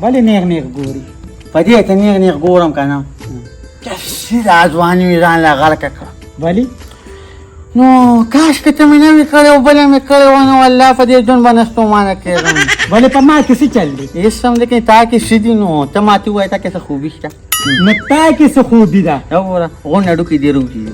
ولې نیغ ګوري؟ په دې ته نیغ ګورم که نه چې دا ځواني مې ځان له غرقه کړه. ولې؟ نو کاش که ته مې نه وي کړی او بله مې کړی وه نو والله په دې ژوند به نه ستومانه کېدم. ولې په ما کې څه چل دی؟ هېڅ هم لیکن تا کې څه دي نو ته ماته ووایه تا کې څه خوبي شته؟ نو تا کې څه خوبي ده؟ وګوره غونډ هډوکي دې روږدي دي.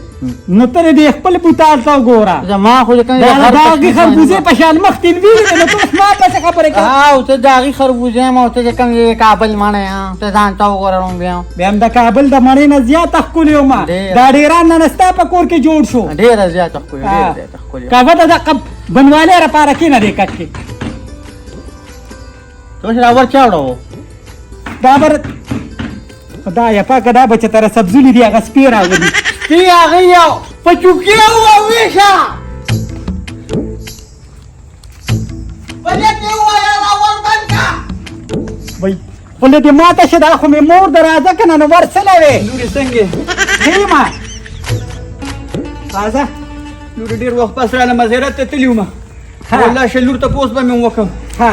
نو ته دې خپل بوتال ته وګوره. زما خو لیکن د هغې خربوزې په شان مخ تېل ویلې نو ته اوس ما پسې خبرې کوې. او ته د هغې خربوزې یم او ته چې کوم د کابل مڼه یم ته ځان ته وګوره نو بیا هم د کابل د مڼې نه زیاته ښکلې ومه. دا ډېران نن ستا په کور کې جوړ شو. ډېره زیاته ښکلې ډېره زیاته ښکلې. کافه ته دقه بنوالۍ راپاره کښېنه دې کټ کې. ته اوس راور چا وړو؟ دا بر خدایه پاکه دا بچه تره سبزولي دي هغه سپي راغلي. سپي هغه یو په چوکۍ وویشه وای خوله دې ماته شه دا خو مې مور د راځه که نه نو ورسله وې. لورې څنګه ښه یم راځه لورې ډېر وخت پس رالم زیارت ته تللی وم ها. والله شلور تپوس به مې وکړم. ها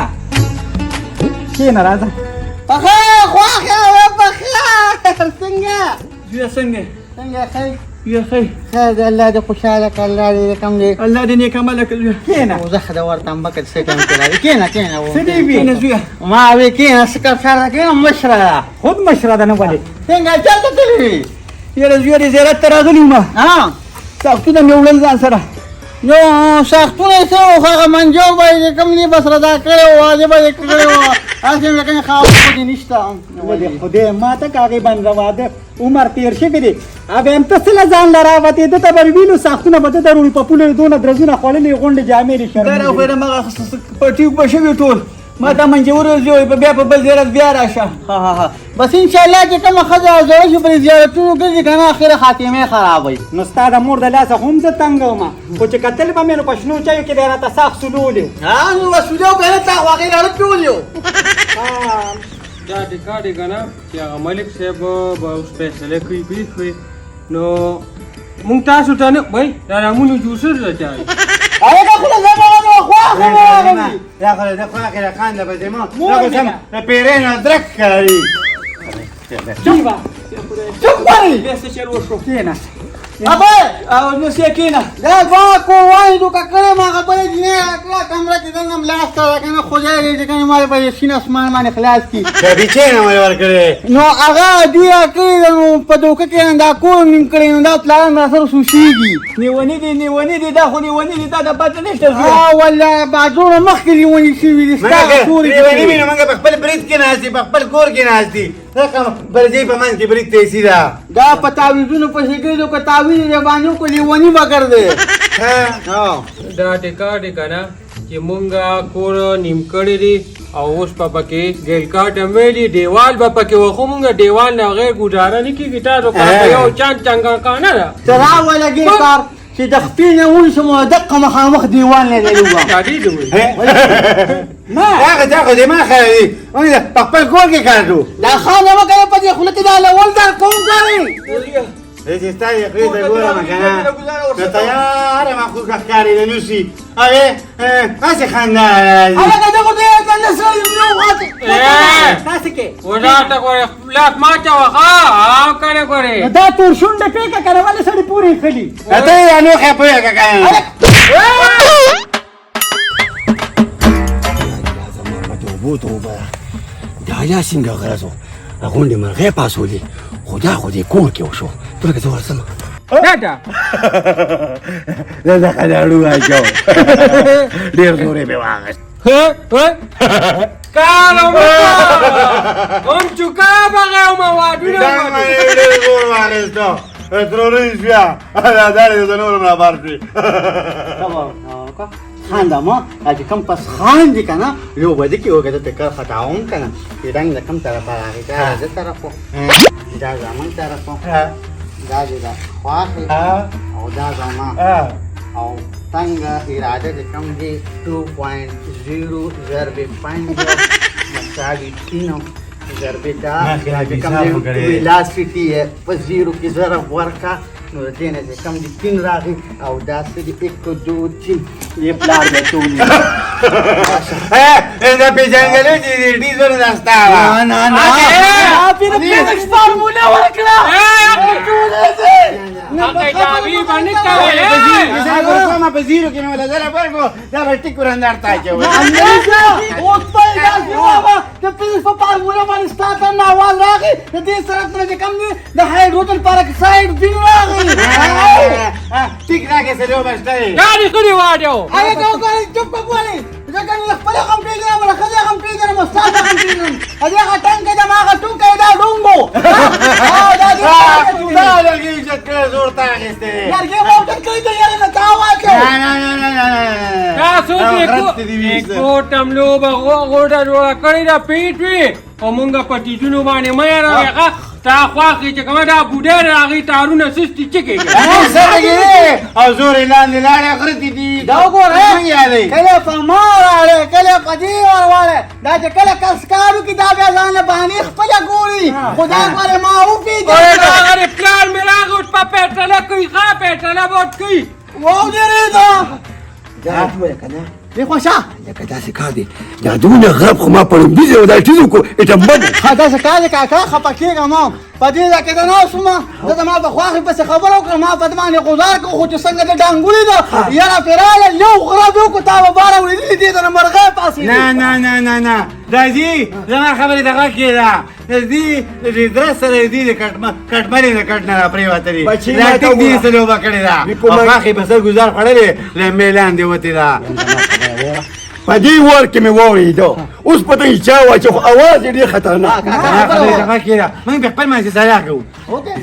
کښېنه راځه. پخیر خواښه پخیر څنګه زویه څنګه څنګه ښه زویه ښه خیر دی الله دې خوشحاله کړه الله دې کم دی. الله دې نیک عمله کړي. کښېنه زه خو د ورته مبکه څه ټایم کې راځي. کښېنه څه دې وي؟ کېنه زویه ما وی کښېنه سکرټر کښېنه مشره ده. خود مشره ده نه ولې. څنګه چېرته تللي وي؟ یاره زویه دې زیارت ته راغلی وم ها ساختونه مې وړل ځان سره. نو ساختونه یې څه وو خو هغه منجو به یې کوم لباس ردا کړی وو واجب یې کړی وو هسې مې کوم خاوند خو دې نشته. ولې خدای ما ته که هغې باندې واده عمر تېر شوی دی هغه هم ته څه له ځان له راوتې ده ته به وینو ساختونه به ده د روی په پولو یې دونه درزونه خوړلې غونډې جامې دې دا شرمېږي. راخوېدم هغه پټیو به شوي ټول ما ته منجور ورځي بیا په بل زیارت بیا راشه. ها بس انشاءالله چې کومه ښځه زړه شي په زیارتونو ګرځي که نه اخره خاتمې خرابوي. نو ستا د مور د لاسه خو هم زه تنګه ومه خو چې کتل به مې نو په شنو چایو کې بیا راته ساخ سولولې. نو مسؤلیت به نه تا خو هغې راړه پیولي وو. دا ټیکا دی که نه چې هغه ملک صاحب به اوس فیصله کوي کوي نو مونږ تاسو ته نه وایي دا رامونو جوسر راچای هغه که خو له زمانو خواښه مې راغلي. دا خو د خواښې را خانده به زما دا خو سم د پیرې نه درک ښکاري. چوپ کړئ. بیا څه چل وشو کښېنه. ابا او نو سې کېنه دا دوا کو وای دو ککړه ما خبره دي نه کله کمره کې دنګم لاس تا کنه خدای دې کنه ما به شین اسمان باندې خلاص کی دا بیچینه مې ورکړې نو هغه دی کړی نو په دوکه کې دا کور نیم کړی نو دا پلان ما سره سوشيږي نیونی دي دا خو نیونی دي دا د پته نشته ها والله بعدونه مخکې نیونی شي وي ستا کور نیونی مې موږ په خپل برید کې ناز دي په خپل کور کې ناز دي دا کوم بلځي په من کې برید ته سیدا دا پتاویزونو په شګې کو تاویز باندې کو نیونی بکر دے ها دا ټیکا دی که نه چې مونږ کور نیم کړی دی او اوس په پکې ګیل کاټ هم ویلي دیوال به پکې و خو مونږ دیوال نه غیر ګزاره نه کېږي تاسو کار په یو چند چنګه کانه ده ترا ولګي کار چې د خپې نه ونشم دقه مخامخ دیوال نه لري دا دې دی ما هغه دې ما خالي انا په خپل کور کې کارو دا خانه وکړه په دې خلک دا لول دا کوم کوي دې ستای خرید ګوره مکنه ته تیار ما خو ښکاری نه نوسی اوه تاسو خنده هغه دغه دې کنه سره یو غاټه تاسې کې ودا ته ګوره لاس ماچا وخا او کنه ګوره دا تور شونډه پیکه کنه ولې سړی پورې خلی ته یې نو خپه کاکا توبه دا یا څنګه غرضو غونډې مرغې پاسولې خو دې کور کې وشو ته لکه زه ورسم دا دا خلاړو راځو ډېر زورې به واغست کالو هم چوکا بغاو ما وادونه دا مې ډېر زور واغستو تروريز بیا دا دې نور نه بارتي خانده ما چې کوم پس خان دي کنه یو بده کې وګړه ته کار خطاوم کنه چې رنګ د کوم طرف راغی دا د طرفو دا زمون طرفو دا دا خواخ او دا زما او څنګه اراده د کوم دي 2.0 ضرب 5 مساوي 3 ضرب دا کوم دي ویلاسټي په 0 کې ضرب ورکا نو د دې نه چې کم دي 3 راغی او داسې دي 1 2 3 یې پلار دې ټولې دا پیژنګلو چې دې زور داستا نه فارموله ورکړه جاوی باندې کوي ما په زیرو کې مې ولا زره ورکو دا به ټیک ورندار تا کې اوس په داسې واه د پولیس په فارموله باندې ستاسو نه आवाज راغی د دې سره څه کم دي د هایدروجن پراکساید بین راغی ټیک راکې سره وبشته ګاډي کړی واډو هغه کوي چوپ کوي ځکه نو خپل هم پیژنم ولا خځه هم پیژنم استاد هم پیژنم هغه ټنګ د ماغه ټونګه دا ډونګو دا لګي چې زور تا غسته یارګه موټر کوي ته یاره نه تاواچو تاسو دې کوټم لو بغوډه جوړه کړی دا پیټ وی او مونږه پټی جنو باندې مې راغه تا خواخې چې کومه دا بوډه راغی تارونه سستی چکه او زور لاندې لاړې غرتي دي دا وګوره کله په ماراله کله په دې ورواله دا چې کله کسکارو کې دا بیا ځان باندې خپل ګوري خدا غره ما او پیږي دا غره پلان مې راغوت په پټله کوي ښه پټله بوت کوي وو دې دا دی خوشا لکه داسې کار دی جادونه غرب خو ما پړم دي او دا ټیزو کو اټمبد خدا څه کار کاکا خپکیږه ما په دې ځکه دا نو سم دا ما په خواخې پس خبر وکړم ما په باندې گزار کو خو چې څنګه د ډانګولې دا یاره پیراله یو غرب کو تا به بار ولې دې د مرغه پاسې نه راځي زما خبرې دغه کېده دې درس سره دې کټمرې د کټ نه پرې وته دا ټیک دې سره وکړې دا او واخې بسر گزار خړلې لمبلان دی وته دا په دې ور کې مې وریدو اوس پته یې چا واچو اواز یې ډېر خطرناک خبرې دغه کېده موږ په خپل منځ سره کوو اوکې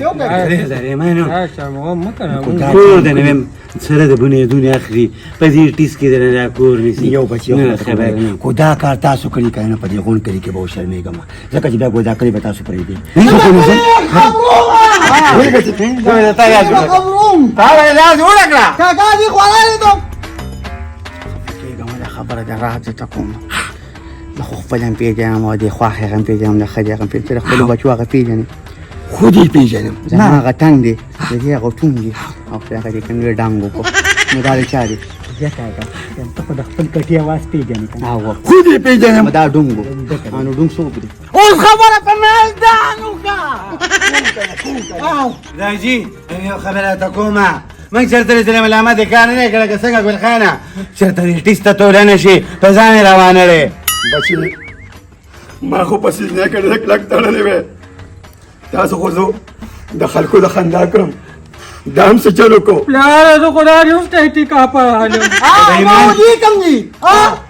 زره مانو اچھا مو کنه کور د نوم سره د بنې دنیا اخري په دې ټیس کې د کور نسی یو بچیو خبر کو دا کار تاسو کړی کنه په دې غون کړی کې به شرمېږم ځکه چې دا ګودا کړی به تاسو پرې دي کاکا دې خوړلې ته خبره ده راځه ته کوم د خو خپل هم پیژنم او د خواخې هم پیژنم د ښځې هم پیژنم خپل بچو هغه پیژنې خو دې پیژنم زما هغه ټنګ دی د دې هغه ټونګ دی او هغه دې کوم ډانګ وکړو نو دا چا دی ته په خپل کټي आवाज پیژنې کنه خو دې پیژنم دا ډونګو نو ډونګ څوک دی اوس خبره په میدانو کا راځي یو خبره ته کومه من چرته دې ملامت کار نه کړه که څنګه ګل خانه چرته دې ټیسته ټول نه شي په ځان روانه لري بچي ما خو پسې نه کړل کلک تړلې وې تاسو خو زه د خلکو د خندا کړم دا هم څه چلو کو پلار زه خدای دې اوس ته ټیکا په حالم ما دې کم دي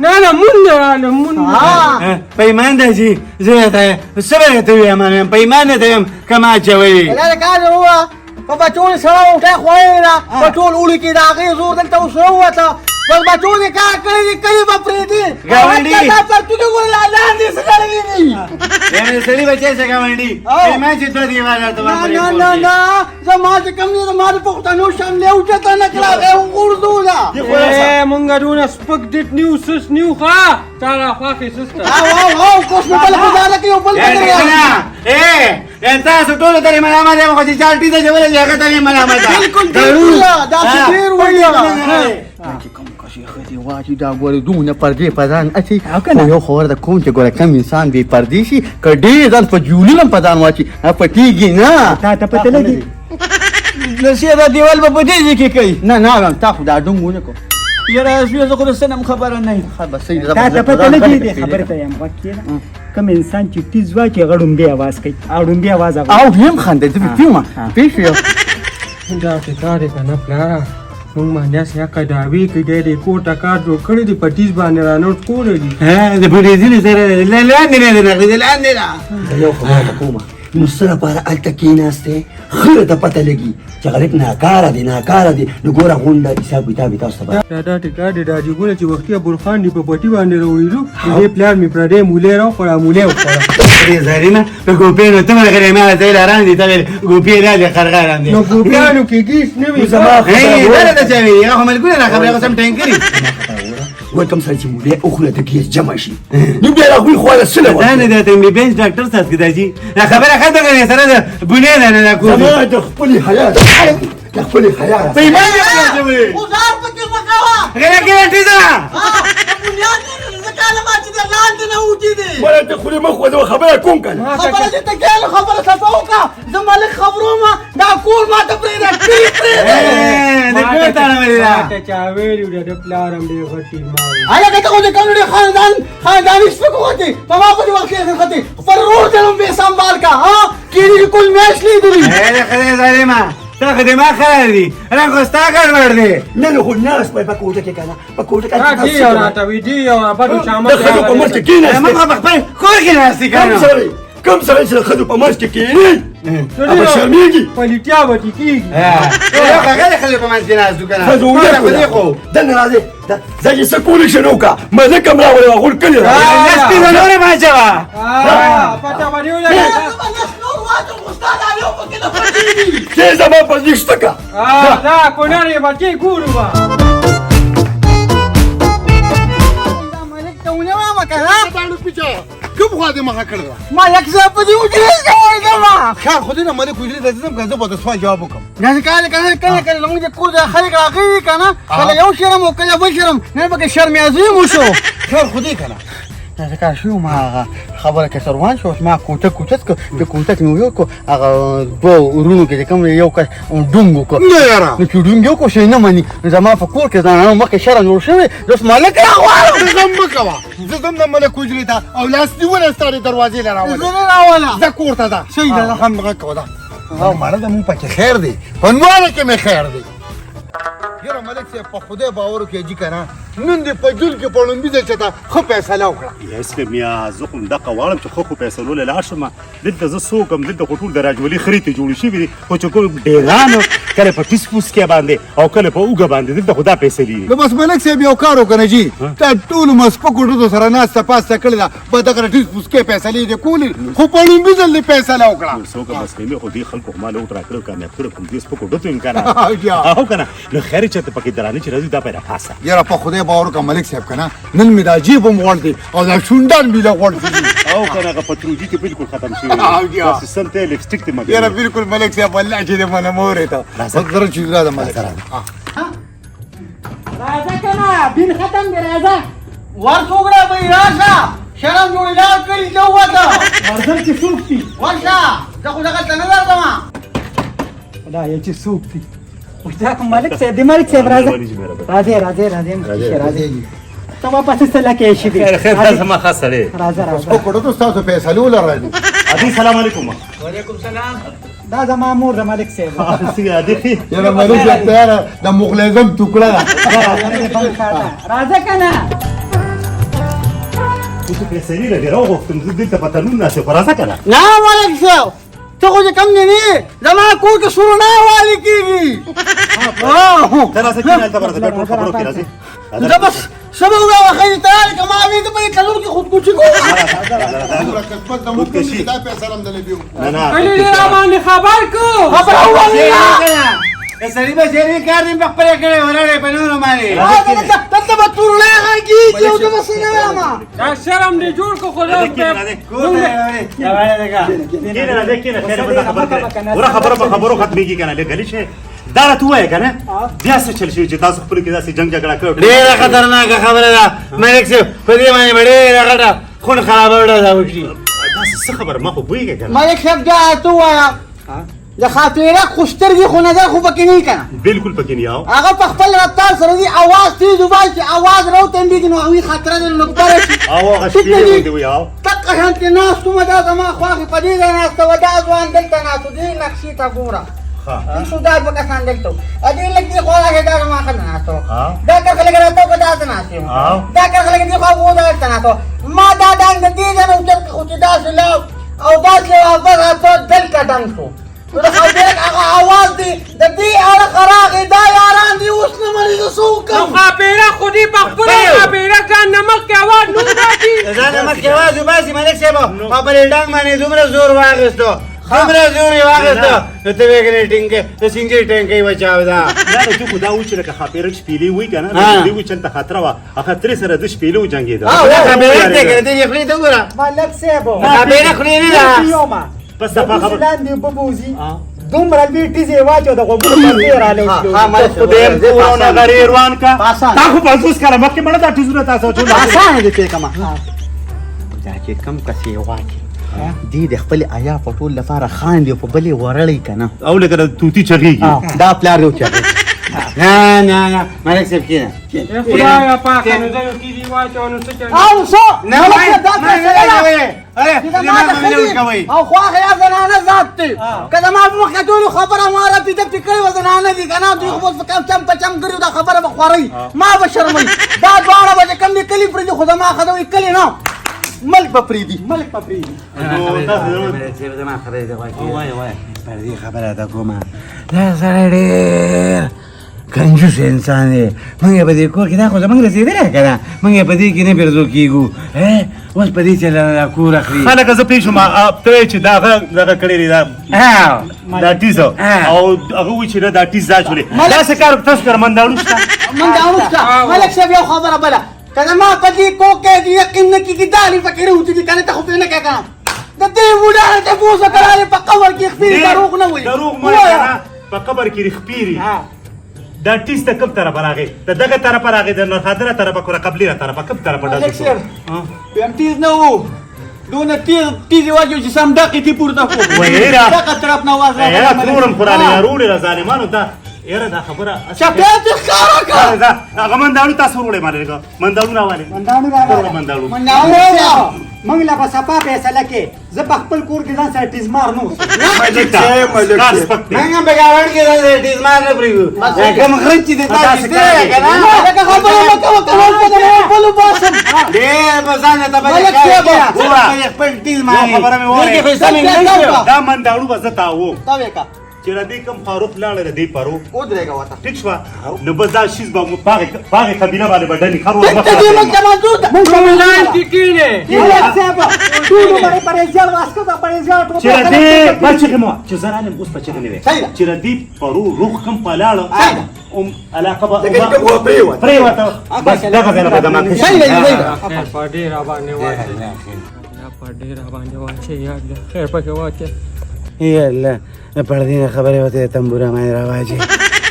نه مونږ رااله مونږ پیمان دی زه ته سره ته یم پیمان ته یم کما چوي دا کار هوا په بچو سره وټه خوړې دا په ټول اولي کې دا غي زور دلته وسو وته بس بچو دې کار کړی کوي په پریدي ګاونډي دا پر تو ګور لاندې سره لګي یې سړي بچي څنګه ګاونډي پیمان چې دوه دیواله ته نه زما چې کم دي زما په پښتنو شم له اوچته نه کړه اردو دا مونږ دونه سپک ډټ نیو سس نیو ښا تعالی خواخې سسته او کوس په بل خدای کې بل تاسو ټول درې ملامت یم خو چې چار ټیزه جوړه هغه ته ملامت ده بالکل دا ډیر وایي کوم کشي خدي واجی دا ګوره دونه پردې پدان اچي یو خبر د کوم چې ګوره کم انسان به پردې شي کډې ځان په جوړی لم پدان واچي پټیږي نه تا ته پته لګي لسی دا دیوال به بدې کې کوي نه تا خو دا ډنګونه کو یاره زه خو سنم خبره نه خبر صحیح تا ته پته لګي دې خبره ته یم وکیل کوم انسان چې تیز واچي غړوم به आवाज کوي اړوم به आवाज او هم خنده دې پیوما پیښو دا ټیکا دې کنه پلار مونږ باندې سیا کډاوی کې دې کوټه کار جوړ کړی دی پټیز باندې رانوټ کولې دي د بډې دې سره لاندې نه لاندې یو خبره کومه نو سره پر الته کېناسته خره ته پته لګي چې غریب ناکاره دي نو ګوره غونډه حساب کتاب تاسو ته دا ټیکا دې دا ګول چې وختي ابوالخان دی په پټي باندې وروړو دې پلان می پردې مولې راو خورا مولې وخورا دې زرینا په ګوپینو ته مګر ما ته لاران دي ته ګوپی را دي خرغاران دي نو ګوپیانو کې گیس نه وي زما دا ته چوي هغه ملګری خبره سم ټینګري وکم سره چې مولې اخره د کیس جمع شي نو بیا راغوي خو له سره دا نه د ام بي بي ډاکټر سات کې دا خبره خبره سره بنې نه کو زما د خپل حیات د خپلې خیال په ایمان یې راځوي غزار پکې مه کوه غره ګرانټي ده د بنیاد زکاله ما چې د لاندې نه وځي دي مړه ته خولې مخ وځه خبره کوم که نه خبره دې ته کېله خبره صفه وکړه زه مالک خبرو ما دا کور ما ته پرېږده د کور تاړه ولې ده ته چا ویلي وو د پلار هم ډېر غټ ایمان و. هلکه ته خو د کوم ډېر خانداني سپک وختې په ما پسې وخت کېږي ختې پر روډ ته هم بې سنبال کا کېږي کل میاشت لیدلي د خدای ظالمه تا خو دماغ خراب دي رنګ خو ستا ګډوډ دی نه نو خو ناست وای په کوټه کې که نه په کوټه کې دا دی او راته وي دی او بدو د شامت ښځو په منځ کې کېناستې موږ په خپل کور کې ناستې که نه کوم سړی چې د ښځو په منځ کې کېني هغه شرمېږي پلیتیا به ټي کېږي یو کاکا د ښځو په منځ کې ناست و که نه ښځو ولیکو خو دننه راځې ځه چې څه کولی شي نه وکړه ملک هم راولې غول کلي نستې به نورې باچوه پته به دې ولګېده چې زما په نشته که دا کونړ یې به چې ګورو به مالک ته ونه وایم که نه داړو پیچا کوم خوا دې مخه کړل مالک صاحب په دې وجرې کې وایګما خیر خو دې نه ملک وزیر ته ځم که زه به د سوال جواب وکړم نه کله کله زموږ د کور د خلک راغلي که نه کله یو شرم او کله بل شرم نه پکې شرم عظیم وشو خیر خو دې که نه ځکه شو ما هغه خبره کې سروان شو ما کوټه کړ د کوټه کې مې ویل کو هغه دوه ورونو کې چې کوم یو کس ډونګ وکړ نه یاره نو چې ډونګ یو کو شي نه مني زما په کور کې ځانانو مخکې شرم جوړ شوی اوس مالک راغواړم زه ځم مه کوه زه ځم د ملک وزیر ته او لاس نیولی ستا د دروازې له راولې زه نه راوله زه کور ته ده صحیح ده. هم دغه کوه ده او مړه د مونږ پکې خیر دی په نواله کې مې خیر دی یاره ملک صاحب په خدای باور وکړې جي که نه نن دې په جول کې په لومبي ځای چې ته ښه فیصله وکړه اسکه میا زه خو همدغه غواړم چې ښه خو فیصلو له لاړ شم دلته زه څوک یم دلته خو ټول د راجولي خرې ته جوړې شوي دي خو چې کوم ډېرانو کله په ټیس پوس کې باندې او کله په اوږه باندې دلته خو دا فیصلې دي نو بس ملک صاحب یو کار وکړه جي تا ټولو مسپکو ډزو سره ناسته پاسته کړې ده به دغه ټیس پوسکې فیصلې دې کولې خو په لومبي ځل دې فیصله وکړه څوک بس کوي خو دې خلکو ما له وټرا کړو کامیاب کړو کوم دې سپکو ډوتو یم کنه بیا. او کنه نو خیر چې ته پکې درانه چې راځي دا پیدا خاصه یاره په خدای باور وکړه ملک صاحب که نه نن مې دا جیب هم غوړ دی او دا شونډان مې له غوړ دي او کنه هغه پتروجي کې بالکل ختم شوی بیا. بس سم ته لپسټیک ته مګر یاره بالکل ملک صاحب الله چې دې منه مورې ته زه چې دا ملک صاحب راځه که نه بین ختم دی راځه ورڅوګړه به یې راشه شرم جوړېدار کړي ته ووته ورځم چې څوک دي ورشه زه خو دغلته نه درځم دا یې چې څوک دي دا مالک صاحب دی مالک صاحب راځه راځه ته واپس سره کې شي دي خیر دا زما خاصه دی راځه او کړه ته تاسو فیصلو لرالو ادي سلام علیکم وعلیکم سلام دا زما مور د مالک صاحب څنګه ادي یاره ملک صاحب ته یاره د مغلظم ټوکړه ده راځه کنه څه فیصلې لري راغوښتم زه دلته په تنون ناسه خو راځه کنه نه مالک صاحب ته خو چې کم دی نه زما کور کې سور نه والي کېږي ته راځه کېنه هلته به راځه بیا ټول خبرو کې راځې زه بس څه به ووایم خیر تیار که ما وې ته په دې کلو کې خودکشي کوم قسمت د موږ دا فیصله هم دلې دیو نه نه کله دې را باندې خبر کو خبره ووایه سړي به شعري کار دې په خپله کړی ولاړې په نورو باندې دلته به تورلی غږېږي او زه به څه نه وایم دا شرم دې جوړ کو خو کور ته راوړې کېنه خیر به خبر کړې ورا خبرو ختمېږي کنه لګلی شي دا راته ووایه کنه بیا څه چل شي چې تاسو خپل کې داسې جنګ جګړه کړو ډېره خطرناکه خبره ده ملک صاحب په دې باندې به ډېره غټه خون خرابه ډزه وکړي داسې څه خبره ما خو پوهېږې کنه مالک صاحب دا ته ووایه د خاطره خو سترګې خو نظر خو پکې نه وي که نه بالکل پکې نه یاو هغه په خپل رفتار سره دي اواز تیز وبایي چې اواز راوتندېږي نو هغوی خطره ده نو بره شي او هغه شپېلې غوندې وي یاو دقه شانتې ناست ومه دا زما خواښې په دې ځای ناسته وه دا ځوان دلته ناست و دې نقشې ته ګوره سوداد به کسان دلته وو دې لږ دې خوا راغی دا زما ښځه ناسته وه دا کار خلک راته وکړه داسې ناستې وم دا کار خلک دې خوا وو دلته ناسته وه ما دا ډنګ د دې ځای نه اوچت کړ خو چې داسې لاړ او داسې واپس راته دلته ډنګ شو نو د خبرې هغه اواز دی د دې اړخ راغی دا یاران دي اوس نه مني زه څه وکړم خاپیره خو دې په خپله خاپیره ځان نه مخکې اواز نه وباسي ځان نه مخکې اواز وباسي ملک صاحب په بلې ډنګ باندې دومره زور واخیستو دومره زور یې واخیستو نو ته وایې کنې ټینګې د سینګې ټینګې وچاو ده نه نو تو خو دا وایي چې لکه خاپیره شپېلې وایي که نه دې وایي چې هلته خطره وه هغه ترې سره د شپېلې وجنګېده دا خبره دی کنه ته یې خولې ته وګوره مالک صاحب خبره خولې نه ده بس دفعه خبر لاندې ببوزي دومره لوی ټیزې واچو د غوږونو پردې رااله ها مالک خدایم کورونه غری روان کا آسان. تا خو 50 کاله مخکې مړه دا ټیزونه تاسو ټول آسان دي چې کما دا چې کم کسې واچي دې د خپل آیا په ټول لپاره خان دی په بلې ورړی کنه او لکه توتی چغیږي دا پلار دی چې نه نه نه مالک صاحب کینه خدایا پاک نو زه کی دی واچو نو څه چل او شو نه او خواخ یا زنانه ذات دی کله ما په مخه ټول خبره ما را پیته پکړې و زنانه دي کنه دوی خو په کم چم پچم کړو دا خبره بخوري ما بشرمای دا دواړه به کم دي کلی پر خو ما خدوي کلی نه ملک پپریدي ملک پپریدي وای وای پر دې خبره ده کومه دا سره ډېر کنجوس انسان دی موږ په دې کور کې دا خو زموږ رسېدلی که نه موږ په دې کې نه پیرزو کېږو اوس په دې چې کور اخلي خلک زه پېښ شوم ته چې دغه کړی دی دا ټیز او هغه وایي چې نه دا ټیز دا چولې داسې کار تاسو کره منداړو شته منداړو ملک صاحب یو خبره بله کنه ما په دې کوکې یقین نه کیږي دالي فکر وتی کنه ته خو په نه کنه د دې وډا ته پوسه کړاله په قبر کې خپل دروغ نه وي دروغ مې کنه په قبر کې رخپيري دا ټیز ته کوم طرف راغی دغه طرف راغی د نخادره طرف کو قبلی طرف کوم طرف ملک ډاځو صاحب یم تیز نه وو دونه تیز واجو چې سم دقیقې تی پورته کو ویرا دغه طرف نه واز یا تورم قران یا روړي را ظالمانو ته یره دا خبره شپه دې ښکارا دا هغه منداړو تاسو وروړي مالګه منداړو راواله منداړو مناو موږ لا په صفا فیصله کې زه په خپل کور کې ځان سره ټیزمار نه اوسم موږ به ګاوړ کې دا ټیزمار نه پرېږدو کوم خرچ دې تاسو ته که نه دغه خبره وکړه په دې بولو باسم ډېر به ځان ته ملک صاحب خپل ټیزمار خبره مې وره دا منداړو به زه تاو تا وکا چې ردی کم فاروق لاړ ردی فاروق ودرېګا وتا ټیک شو نو بس دا شیز به باغ قبیله باندې بدني خرو ته دې موږ کمانډو کوملان تکینه ملک صاحب ټول باندې پرېځل واسکو دا پرېځل ټول چې ردی بچی مو چې زرانه اوس بچی نه وي صحیح چې ردی فاروق روح کم پلاړ علاقه به پریوت بس دغه ځای به دماغ کې صحیح دی په ډیر باندې واچي دا په ډیر باندې واچي یاد خیر پکې واچي یاله پردې خبرې وته تنبوره مې راواجي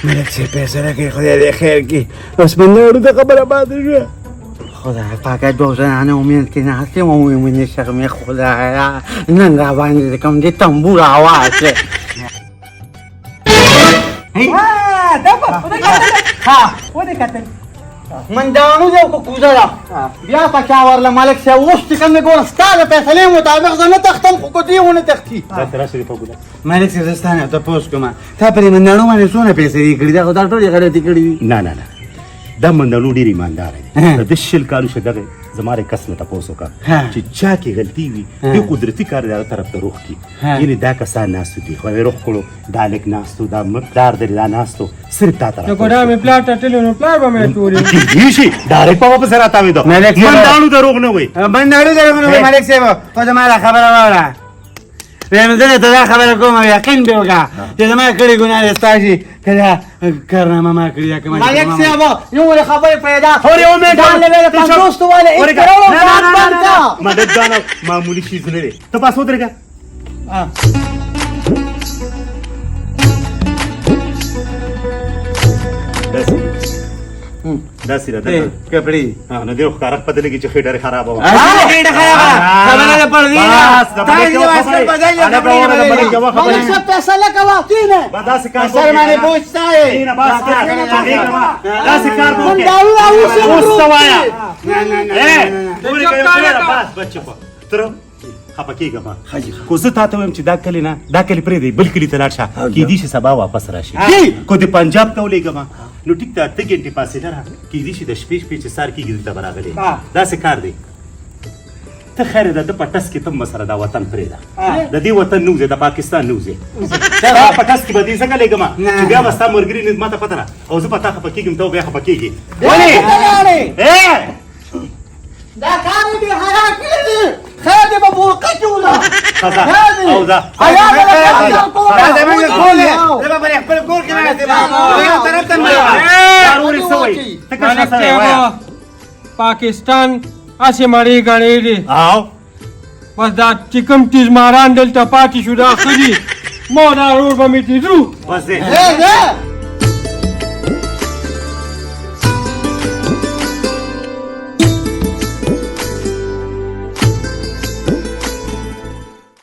ملک صاحب فیصله کوي خدای دې خیر کړي اوس منداړو ته خبره پاتې شوه خدای پاک دو زنانه امید کې نه هستم او مې شرمې خدایا نن را باندې کوم دې تنبور आवाज ودې کتل منډانو دې کو کوزرا بیا پچا ورله ملک صاحب اوس چې کوم ګور ستاره فیصله مطابق زنه تختم خو دې ونه تختی دا تر شریف ابوله ملک صاحب زستانه ته پوس کوم تا پرې منداړو باندې څونه پیسې کړې دا خو دا ټولې غلطي کړې نه نه نه دا مندلو ډیر ایماندار دی د شل کالو شدغه زماره کس نه تاسو کا چې چا کې غلطي وي د قدرتي کار دی طرف ته روح کی یعنی دا کسان ناس دي خو روح کړو دا لیک ناستو دا مقدار دی دا ناستو صرف تا طرف نو ګډه مې پلاټ ټلونو پلار به مې ټوري دی شي ډایرکټ په واپس راته وي دا مندالو دروغ نه وي منداړو درغونه ملک صاحب په زما خبره وره ویم زه ته دا خبره کوم یقین به وکړه چې زما کړي ګناه ستاسي کله کارنامه ما کړی کوم ملک صاحب یو خبره پیدا اور یو مې دا له 50 والے 1 کروڑ مدد دانه معمولی چیز نه دی ته پاسو درګه دا سیره ده کپڑی نه دی خو کارک پدې کې چې خېټه خراب و خبره پر دی ملک صاحب فیصله کوا کینه دا څه کار سر باندې پوښتای نه بس دا څه کار کوي منډانو اوس اوس سوایا پوری کوي بس بچو تر خپکیګه ما کو زه تاسو ويم چې دا کلی نه دا کلی پرې دی بل کلی ته لاړ شه کې دې شي سبا واپس راشي کو د پنجاب ته ولېګم نو ټیک ته 8 غنټې پاسې نه کې دې شي د شپې چې سار کېږي ته براغلي دا څه کار دی ته خیر ده د پټس کې تم مسره دا وطن پرې ده د دې وطن نوزه د پاکستان نوزه دا پټس کې به دې څنګه لګم چې بیا وستا مرګري نه ماته پته نه او زه پتا خپکیږم ته بیا خپکیږي دا کار دې حیا کړی خیر دې په موقع کې ولا او دا حیا دا زمونږ کول دی دا به خپل کور کې نه دی یو طرف ته ضروري سوي ملک صاحب پاکستان اسې مړې غړې دي او بس دا چې کوم تیز ماران دلته پاتې شو دا ښه دي ما دا ورور به مې تېدرو بس دی ځه